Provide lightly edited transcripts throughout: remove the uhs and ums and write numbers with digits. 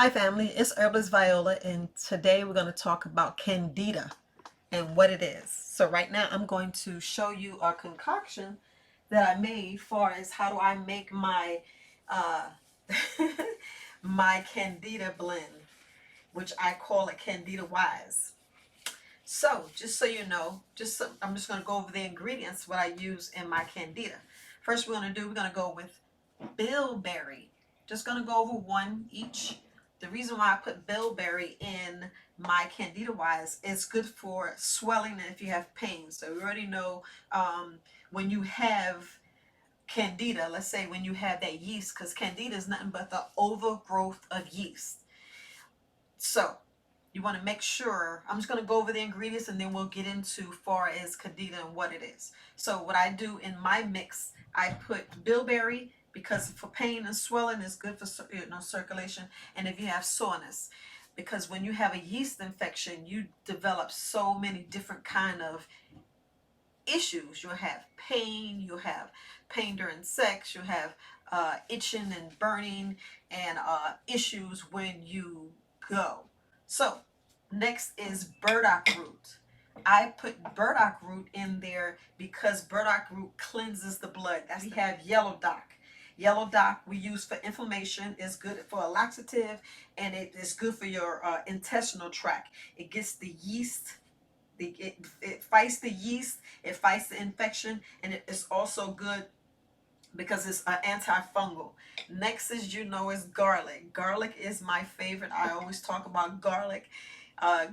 Hi family, it's Herbalist Viola, and today we're going to talk about Candida and what it is. So right now I'm going to show you a concoction that I made for as how do I make my uh, my Candida blend, which I call it Candida Wise. So just so you know, I'm just going to go over the ingredients, what I use in my Candida. First we're going to go with bilberry. Just going to go over one each. The reason why I put bilberry in my Candida Wise is good for swelling and if you have pain. So we already know when you have Candida, let's say when you have that yeast, because Candida is nothing but the overgrowth of yeast. So you want to make sure, I'm just going to go over the ingredients and then we'll get into far as Candida and what it is. So what I do in my mix, I put bilberry because for pain and swelling is good for circulation, and if you have soreness, because when you have a yeast infection you develop so many different kind of issues. You'll have pain during sex, you'll have itching and burning and issues when you go. So next is burdock root. I put burdock root in there because burdock root cleanses the blood. We have yellow dock. Yellow dock we use for inflammation. It's good for a laxative, and it is good for your intestinal tract. It gets the yeast. It fights the yeast, it fights the infection, and it is also good because it's an antifungal. Next is, is garlic. Garlic is my favorite. I always talk about garlic.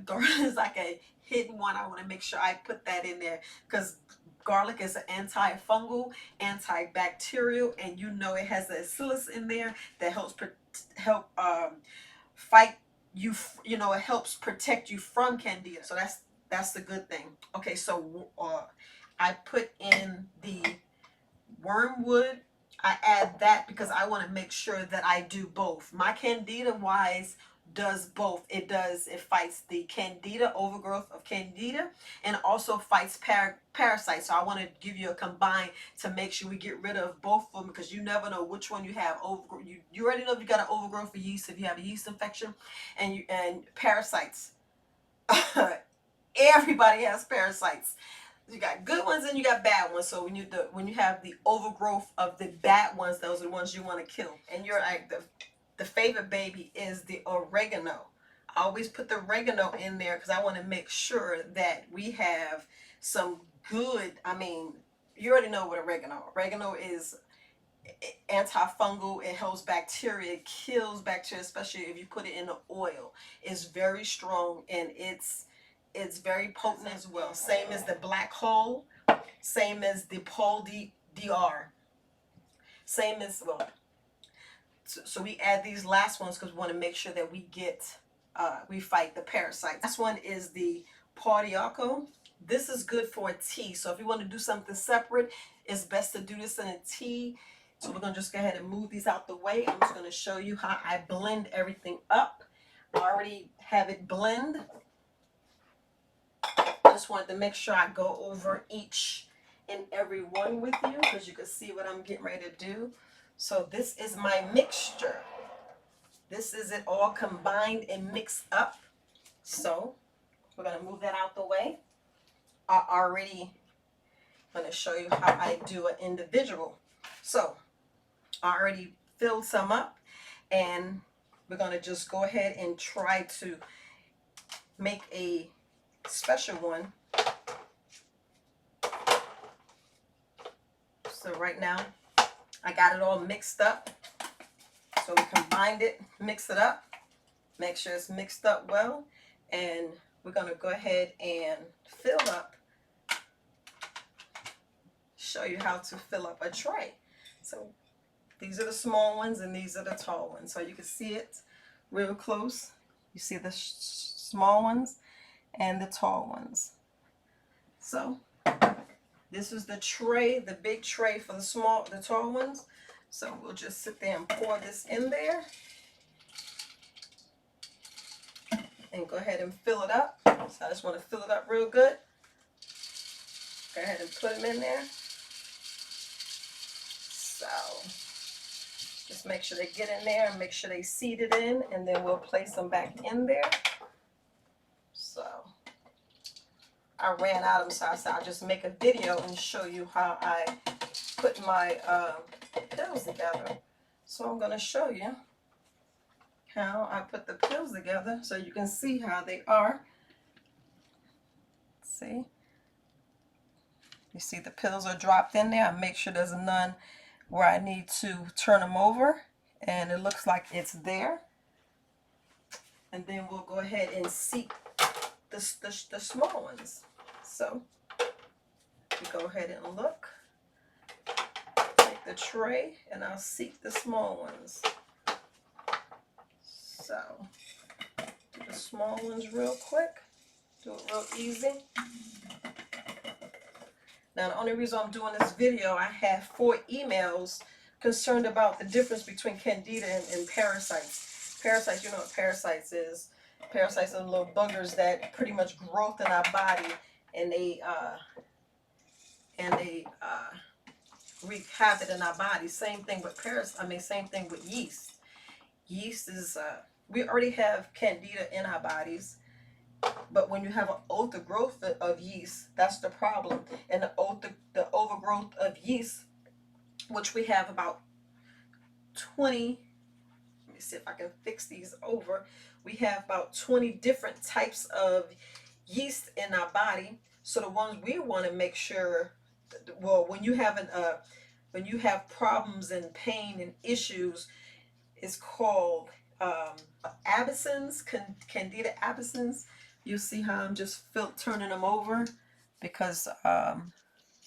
Garlic is like a hidden one. I want to make sure I put that in there because garlic is an antifungal, antibacterial, and it has the acillus in there that helps fight you. It helps protect you from candida. So that's the good thing. Okay, so I put in the wormwood. I add that because I want to make sure that I do both. My Candida Wise does both. It fights the Candida, overgrowth of Candida, and also fights parasites. So I want to give you a combine to make sure we get rid of both of them, because you never know which one you have. You already know if you got an overgrowth of yeast, if you have a yeast infection, and parasites. Everybody has parasites. You got good ones and you got bad ones. So when you have the overgrowth of the bad ones, those are the ones you want to kill. And you're like the favorite baby is the oregano. I always put the oregano in there because I want to make sure that we have some good. I mean, you already know what oregano. Oregano is antifungal. It helps bacteria. It kills bacteria, especially if you put it in the oil. It's very strong, and it's very potent as well. Same as the black hole, same as the Paul DR, same as, well, so we add these last ones because we want to make sure that we fight the parasites. Last one is the arco. This is good for a tea. So if you want to do something separate, it's best to do this in a tea. So we're going to just go ahead and move these out the way. I'm just going to show you how I blend everything up. I already have it blend. I just wanted to make sure I go over each and every one with you because you can see what I'm getting ready to do. So this is my mixture. This is it all combined and mixed up. So we're going to move that out the way. I already going to show you how I do an individual. So I already filled some up, and we're going to just go ahead and try to make a special one. So right now I got it all mixed up. So we combined it, mix it up, make sure it's mixed up well, and we're going to go ahead and fill up, show you how to fill up a tray. So these are the small ones and these are the tall ones. So you can see it real close. You see the small ones and the tall ones. So this is the tray, the big tray for the tall ones. So we'll just sit there and pour this in there and go ahead and fill it up. So I just want to fill it up real good. Go ahead and put them in there. So Just make sure they get in there and make sure they seed it in, and then we'll place them back in there. So I ran out of them, so I said I'll just make a video and show you how I put my pills together. So I'm going to show you how I put the pills together so you can see how they are. See? You see the pills are dropped in there. I make sure there's none where I need to turn them over, and it looks like it's there. And then we'll go ahead and seek the small ones. So you go ahead and look. Take the tray, and I'll seek the small ones. So do the small ones real quick. Do it real easy. Now, the only reason I'm doing this video, I have 4 emails concerned about the difference between Candida and parasites. Parasites, you know what parasites is. Parasites are little buggers that pretty much growth in our body, and they wreak havoc in our body. Same thing with same thing with yeast. Yeast is we already have Candida in our bodies. But when you have an overgrowth of yeast, that's the problem. And the overgrowth of yeast, which we have about 20, let me see if I can fix these over. We have about 20 different types of yeast in our body. So the ones we want to make sure, well, when you have problems and pain and issues, it's called abscins, Candida abscins. You'll see how I'm just turning them over, because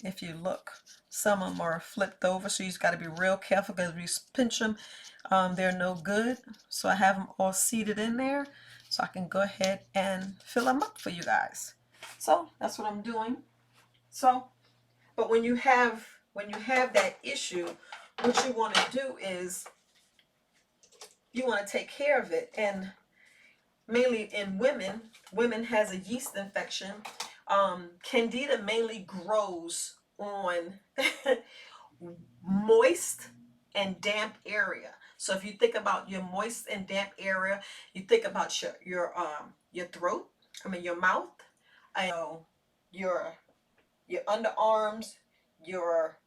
if you look, some of them are flipped over, so you just got to be real careful, because if you pinch them, they're no good. So I have them all seated in there, so I can go ahead and fill them up for you guys. So that's what I'm doing. So, but when you have that issue, what you want to do is you want to take care of it. And mainly in women has a yeast infection. Candida mainly grows on moist and damp area. So if you think about your moist and damp area, you think about your throat, your mouth, your underarms, your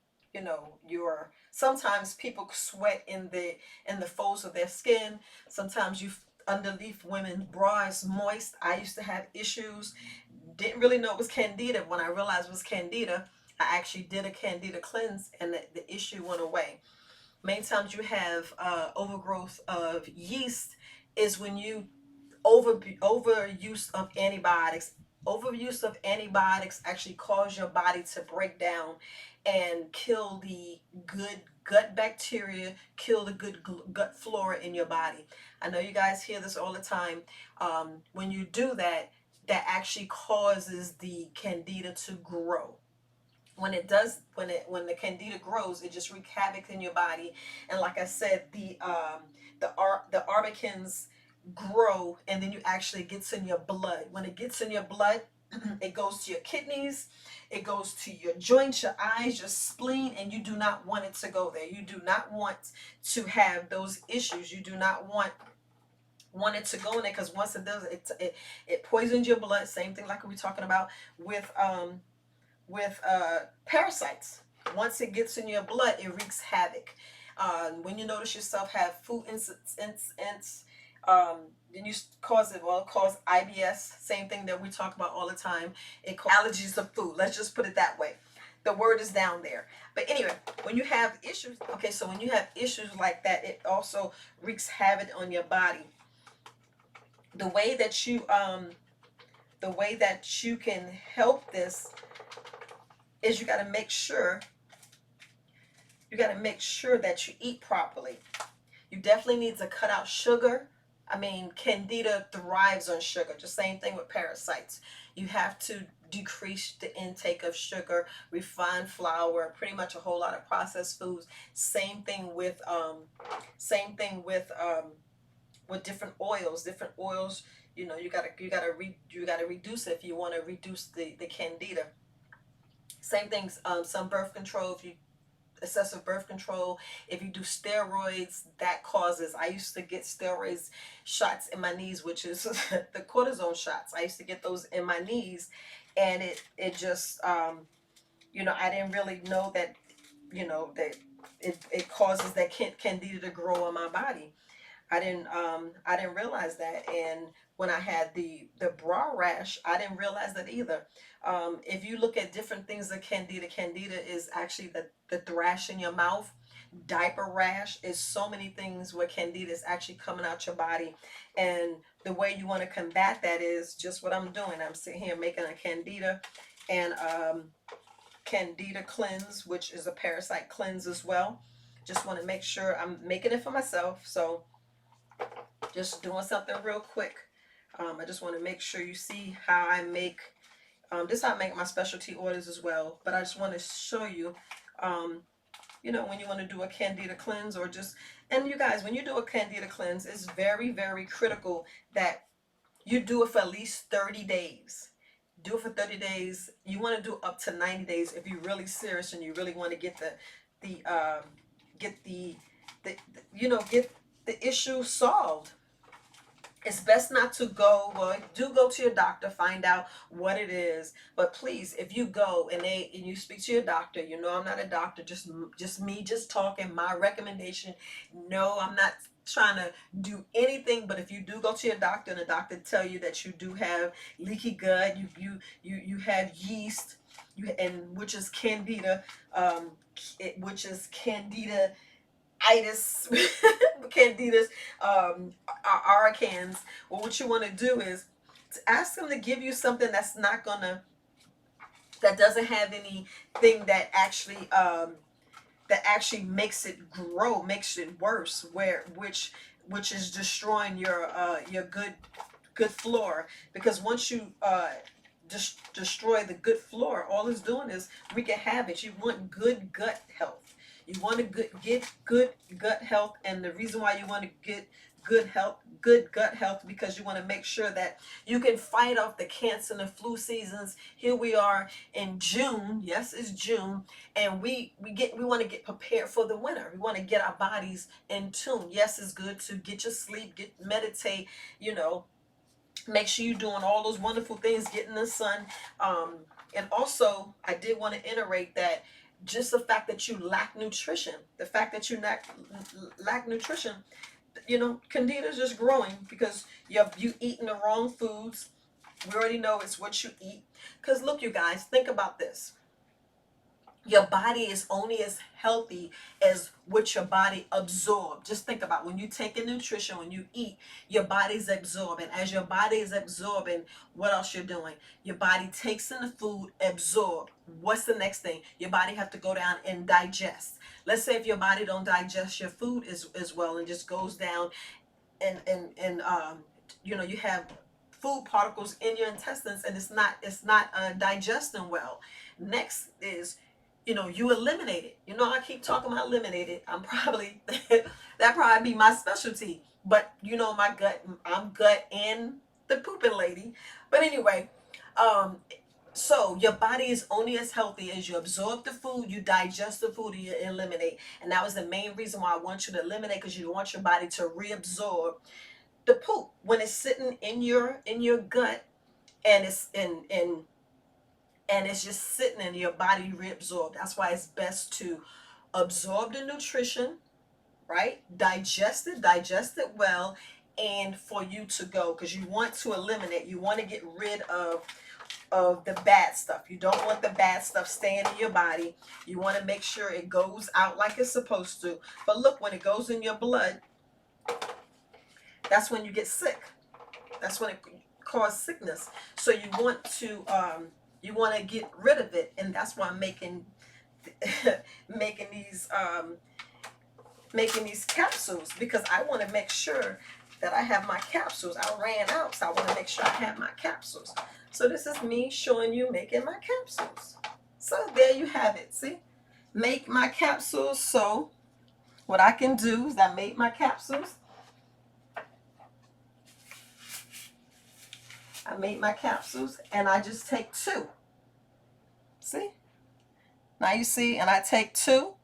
sometimes people sweat in the folds of their skin. Sometimes underneath women's bra is moist. I used to have issues, didn't really know it was Candida. When I realized it was Candida, I actually did a Candida cleanse, and the issue went away. Many times you have overgrowth of yeast is when you overuse of antibiotics. Overuse of antibiotics actually cause your body to break down and kill the good gut bacteria, kill the good gut flora in your body. I know you guys hear this all the time. When you do that, that actually causes the Candida to grow. When it does, when the Candida grows, it just wreaks havoc in your body. And like I said, the arbicans grow, and then you actually gets in your blood. When it gets in your blood, it goes to your kidneys, it goes to your joints, your eyes, your spleen, and you do not want it to go there. You do not want to have those issues. You do not want it to go in there, because once it does, it poisons your blood. Same thing like we were talking about with parasites. Once it gets in your blood, it wreaks havoc. When you notice yourself have food incidents, then you cause IBS. Same thing that we talk about all the time. It causes allergies of food. Let's just put it that way. The word is down there. But anyway, when you have issues, so when you have issues like that, it also wreaks havoc on your body. The way that you can help this is you got to make sure that you eat properly. You definitely need to cut out sugar. Candida thrives on sugar. Just same thing with parasites. You have to decrease the intake of sugar, refined flour, pretty much a whole lot of processed foods. Same thing with different oils. You gotta reduce it if you want to reduce the Candida. Same things. Some birth control. excessive birth control, if you do steroids, that causes, I used to get steroids shots in my knees, which is the cortisone shots. I used to get those in my knees, and it just I didn't really know that, that it causes that candida to grow on my body. I didn't realize that. And when I had the bra rash, I didn't realize that either. If you look at different things of candida is actually the thrash in your mouth, diaper rash, is so many things where candida is actually coming out your body. And the way you want to combat that is just what I'm doing. I'm sitting here making a candida and candida cleanse, which is a parasite cleanse as well. Just want to make sure I'm making it for myself, so just doing something real quick. I just want to make sure you see how I make, this is how I make my specialty orders as well, but I just want to show you, when you want to do a candida cleanse, or just, and you guys, when you do a candida cleanse, it's very, very critical that you do it for at least 30 days. Do it for 30 days. You want to do up to 90 days if you're really serious and you really want to get get get the issue solved. It's best not to go, well, do go to your doctor, find out what it is, but please, if you go and you speak to your doctor, I'm not a doctor, just me just talking, my recommendation. No, I'm not trying to do anything, but if you do go to your doctor and the doctor tell you that you do have leaky gut, you have yeast, which is candida, which is candida itis, candidas, arcans. Well, what you want to do is to ask them to give you something that's not gonna, that doesn't have anything that actually makes it grow, makes it worse, which is destroying your good flora. Because once you destroy the good flora, all it's doing is wreaking havoc. You want good gut health. You want to get good gut health, and the reason why you want to get good gut health, because you want to make sure that you can fight off the cancer and the flu seasons. Here we are in June. Yes, it's June, and we want to get prepared for the winter. We want to get our bodies in tune. Yes, it's good to get your sleep, meditate, make sure you're doing all those wonderful things, getting the sun. And also, I did want to iterate that just the fact that you lack nutrition, lack nutrition, candida is just growing because you eating the wrong foods. We already know it's what you eat. Because look, you guys, think about this. Your body is only as healthy as what your body absorbs. Just think about when you take in nutrition, when you eat, your body's absorbing. As your body is absorbing, what else you're doing? Your body takes in the food, absorb. What's the next thing? Your body have to go down and digest. Let's say if your body don't digest your food as well, and just goes down and you have food particles in your intestines, and it's not digesting well. Next is, you eliminate it. I keep talking about eliminate it. I'm probably that probably be my specialty. But my gut, I'm gut and the pooping lady. But anyway, so your body is only as healthy as you absorb the food, you digest the food, and you eliminate. And that was the main reason why I want you to eliminate, because you want your body to reabsorb the poop when it's sitting in your gut, and it's just sitting in your body, reabsorbed. That's why it's best to absorb the nutrition, right? Digest it well, and for you to go, because you want to eliminate, you want to get rid of the bad stuff. You don't want the bad stuff staying in your body. You want to make sure it goes out like it's supposed to. But look, when it goes in your blood, that's when you get sick. That's when it causes sickness. So you want to get rid of it, and that's why I'm making making these capsules, because I want to make sure that I have my capsules. I ran out, so I want to make sure I have my capsules. So this is me showing you making my capsules. So there you have it. See, make my capsules. So what I can do is I made my capsules. I made my capsules, and I just take 2. See? Now you see, and I take 2.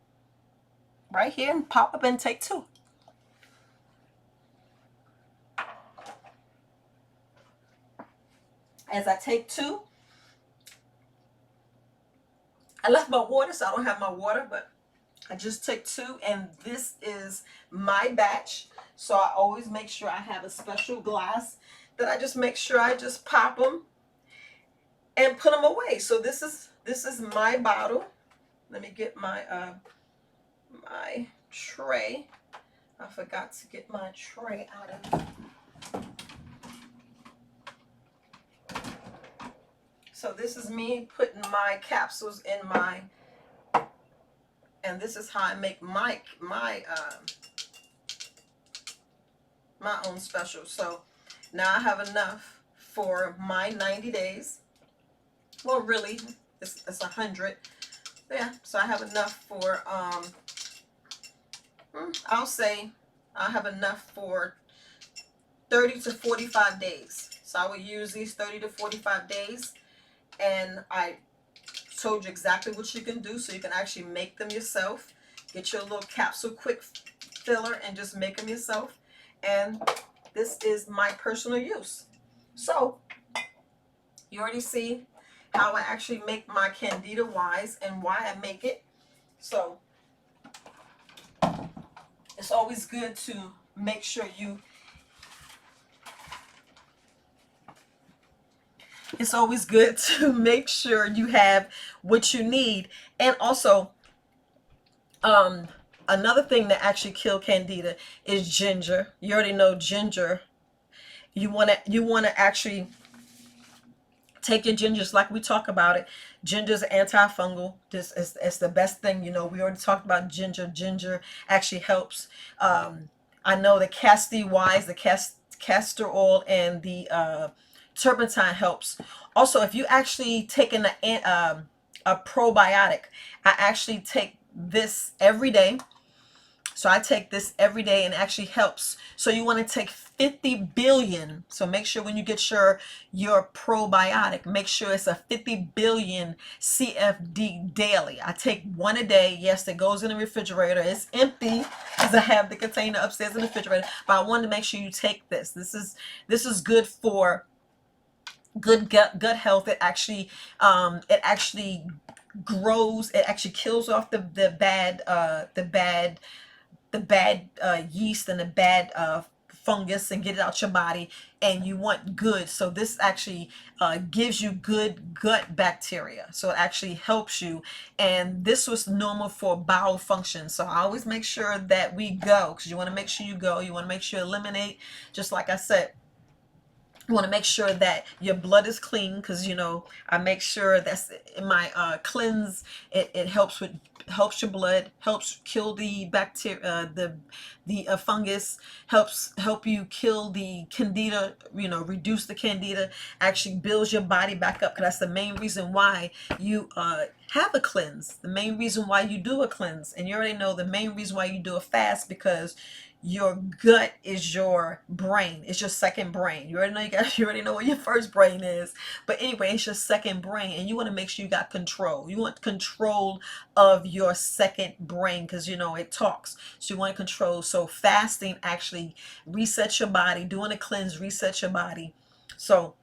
right here and pop up and take 2. As I take 2, I left my water, so I don't have my water, but I just took 2, and this is my batch. So I always make sure I have a special glass that I just make sure I just pop them and put them away. So this is my bottle. Let me get my my tray. I forgot to get my tray out of. So this is me putting my capsules in my, and this is how I make my own special. So now I have enough for my 90 days. Well, really, it's 100. Yeah, so I have enough for I'll say I have enough for 30 to 45 days. So I would use these 30 to 45 days, and I told you exactly what you can do, so you can actually make them yourself. Get your little capsule quick filler and just make them yourself. And this is my personal use. So you already see how I actually make my Candida wise and why I make it. So it's always good to make sure you have what you need. And also another thing that actually kill Candida is ginger. You already know ginger. You want to actually take your ginger, just like we talk about it. Ginger is antifungal. This is it's the best thing. You know, we already talked about ginger. Ginger actually helps. I know the castor oil and the turpentine helps. Also, if you actually taking a probiotic, I actually take this every day. So I take this every day and it actually helps. So you want to take 50 billion. So make sure when you get your probiotic, make sure it's a 50 billion CFD daily. I take 1 a day. Yes, it goes in the refrigerator. It's empty because I have the container upstairs in the refrigerator. But I wanted to make sure you take this. This is good for good gut health. It actually grows. It actually kills off the bad yeast and the bad fungus and get it out your body. And you want good, so this actually gives you good gut bacteria, so it actually helps you. And this was normal for bowel function, so I always make sure that we go, because you want to make sure you go, you want to make sure you eliminate, just like I said. You want to make sure that your blood is clean, because you know I make sure that's in my cleanse. It helps your blood, helps kill the bacteria, the fungus, help you kill the Candida, you know, reduce the Candida, actually builds your body back up, because that's the main reason why you have a cleanse, the main reason why you do a cleanse. And you already know the main reason why you do a fast, because your gut is your brain. It's your second brain. You already know what your first brain is. But anyway, it's your second brain, and you want to make sure you got control. You want control of your second brain, because you know it talks. So you want control. So fasting actually resets your body. Doing a cleanse resets your body. So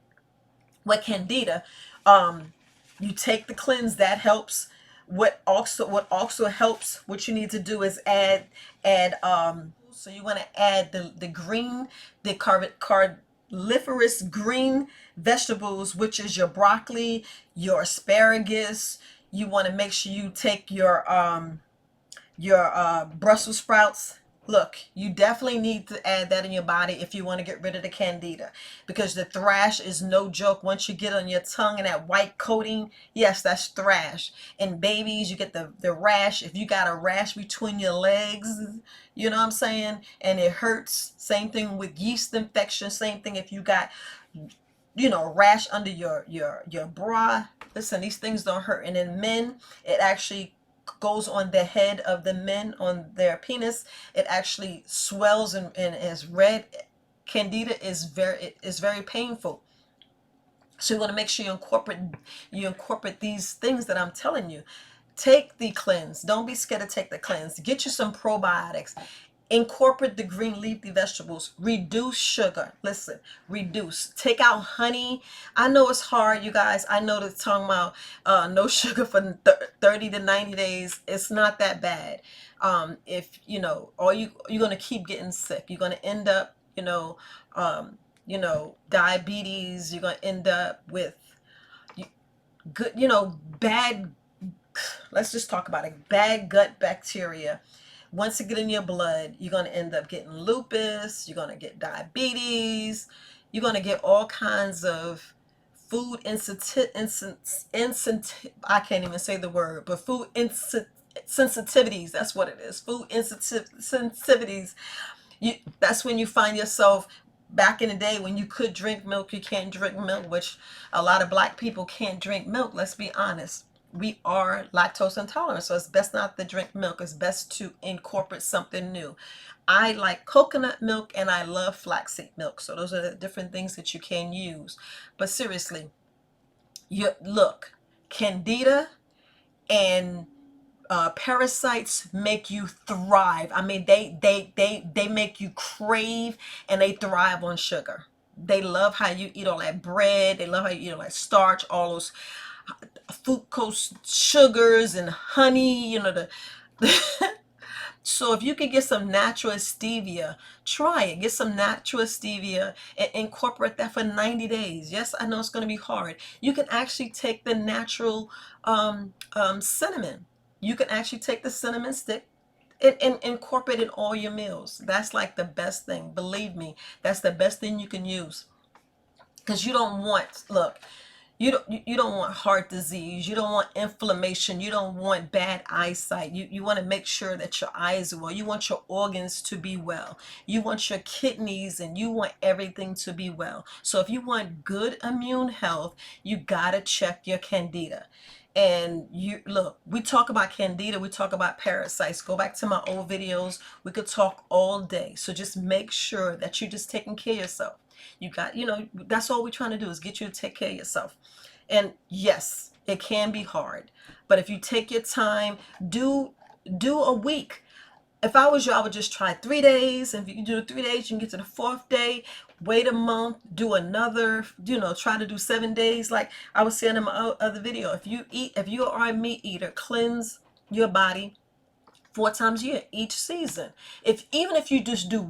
with Candida, you take the cleanse, that helps. What also helps, what you need to do is add so you want to add the green, the carnivorous green vegetables, which is your broccoli, your asparagus. You want to make sure you take your Brussels sprouts. Look, you definitely need to add that in your body if you want to get rid of the Candida, because the thrash is no joke. Once you get on your tongue and that white coating, yes, that's thrash. In babies, you get the rash. If you got a rash between your legs, you know what I'm saying, and it hurts. Same thing with yeast infection. Same thing if you got, you know, rash under your bra. Listen, these things don't hurt. And in men, it actually goes on the head of the men, on their penis. It actually swells and is red. Candida is very painful. So you want to make sure you incorporate these things that I'm telling you. Take the cleanse. Don't be scared to take the cleanse. Get you some probiotics. Incorporate the green leafy vegetables. Reduce sugar. Listen, reduce. Take out honey. I know it's hard, you guys. I know that talking about no sugar for 30 to 90 days. It's not that bad. If you know, or you're gonna keep getting sick. You're gonna end up, diabetes. You're gonna end up with good, bad. Let's just talk about it. Bad gut bacteria. Once it get in your blood, you're going to end up getting lupus, you're going to get diabetes, you're going to get all kinds of food I can't even say the word, but food sensitivities. That's what it is. Food sensitivities. That's when you find yourself back in the day when you could drink milk, you can't drink milk, which a lot of black people can't drink milk. Let's be honest. We are lactose intolerant, so it's best not to drink milk. It's best to incorporate something new. I like coconut milk and I love flaxseed milk. So those are the different things that you can use. But seriously, look, Candida and parasites make you thrive. I mean, they make you crave, and they thrive on sugar. They love how you eat all that bread. They love how you eat all that starch, all those fructose sugars and honey, so if you could get some natural stevia, try it. Get some natural stevia and incorporate that for 90 days. Yes, I know it's going to be hard. You can actually take the natural cinnamon. You can actually take the cinnamon stick and incorporate it in all your meals. That's like the best thing. Believe me, that's the best thing you can use. Because you don't want, look, you don't want heart disease, you don't want inflammation, you don't want bad eyesight. You want to make sure that your eyes are well, you want your organs to be well, you want your kidneys, and you want everything to be well. So if you want good immune health, you gotta check your Candida. And you look, we talk about Candida, we talk about parasites. Go back to my old videos. We could talk all day. So just make sure that you're just taking care of yourself. You got, that's all we're trying to do is get you to take care of yourself. And yes, it can be hard, but if you take your time, do a week. If I was you, I would just try 3 days. And if you can do 3 days, you can get to the 4th day, wait a month, do another, try to do 7 days. Like I was saying in my other video, if you are a meat eater, cleanse your body 4 times a year each season. Even if you just do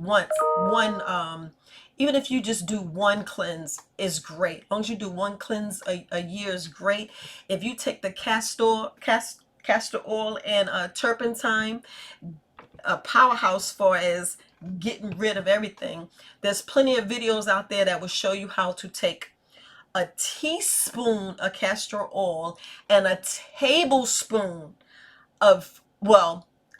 even if you just do one cleanse is great. As long as you do one cleanse a year is great. If you take the castor oil and turpentine, a powerhouse for as getting rid of everything. There's plenty of videos out there that will show you how to take a teaspoon of castor oil and a tablespoon of,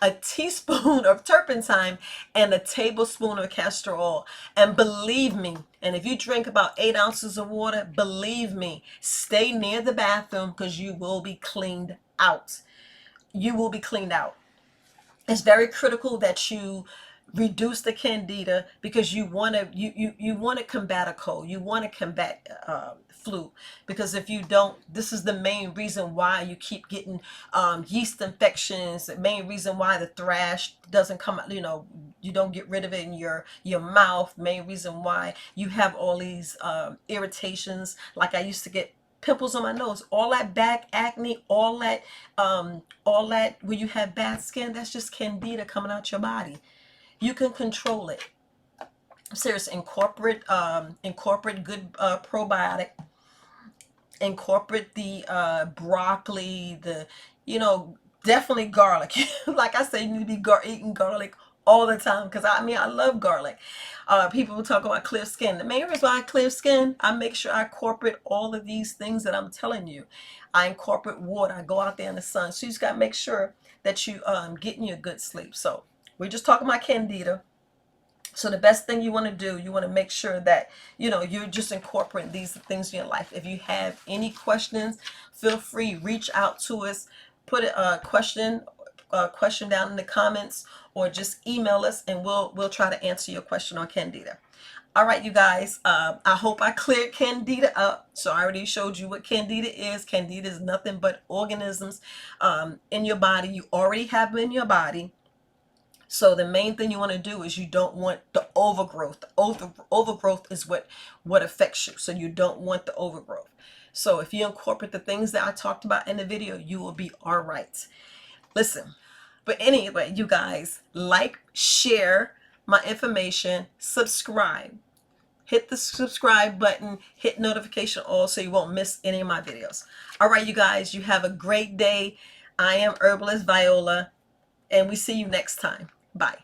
a teaspoon of turpentine and a tablespoon of castor oil. And believe me, and if you drink about 8 ounces of water, believe me, stay near the bathroom because you will be cleaned out. You will be cleaned out. It's very critical that you reduce the Candida because you want to combat a cold. You want to combat flu, because if you don't, this is the main reason why you keep getting yeast infections. The main reason why the thrash doesn't come out, you don't get rid of it in your mouth. Main reason why you have all these irritations. Like I used to get pimples on my nose, all that back acne, all that where you have bad skin, that's just Candida coming out your body. You can control it. Seriously, incorporate good probiotic. Incorporate the broccoli, definitely garlic. Like I say, you need to be eating garlic all the time, because I love garlic. People will talk about clear skin. The main reason why I clear skin, I make sure I incorporate all of these things that I'm telling you. I incorporate water. I go out there in the sun. So you just got to make sure that you getting you a good sleep. So we're just talking about Candida. So the best thing you want to do, you want to make sure that, you're just incorporating these things in your life. If you have any questions, feel free, reach out to us, put a question down in the comments, or just email us and we'll try to answer your question on Candida. All right, you guys, I hope I cleared Candida up. So I already showed you what Candida is. Candida is nothing but organisms in your body. You already have them in your body. So the main thing you want to do is you don't want the overgrowth. Overgrowth is what affects you. So you don't want the overgrowth. So if you incorporate the things that I talked about in the video, you will be all right. Listen, but anyway, you guys, like, share my information, subscribe. Hit the subscribe button, hit notification all so you won't miss any of my videos. All right, you guys, you have a great day. I am Herbalist Viola, and we see you next time. Bye.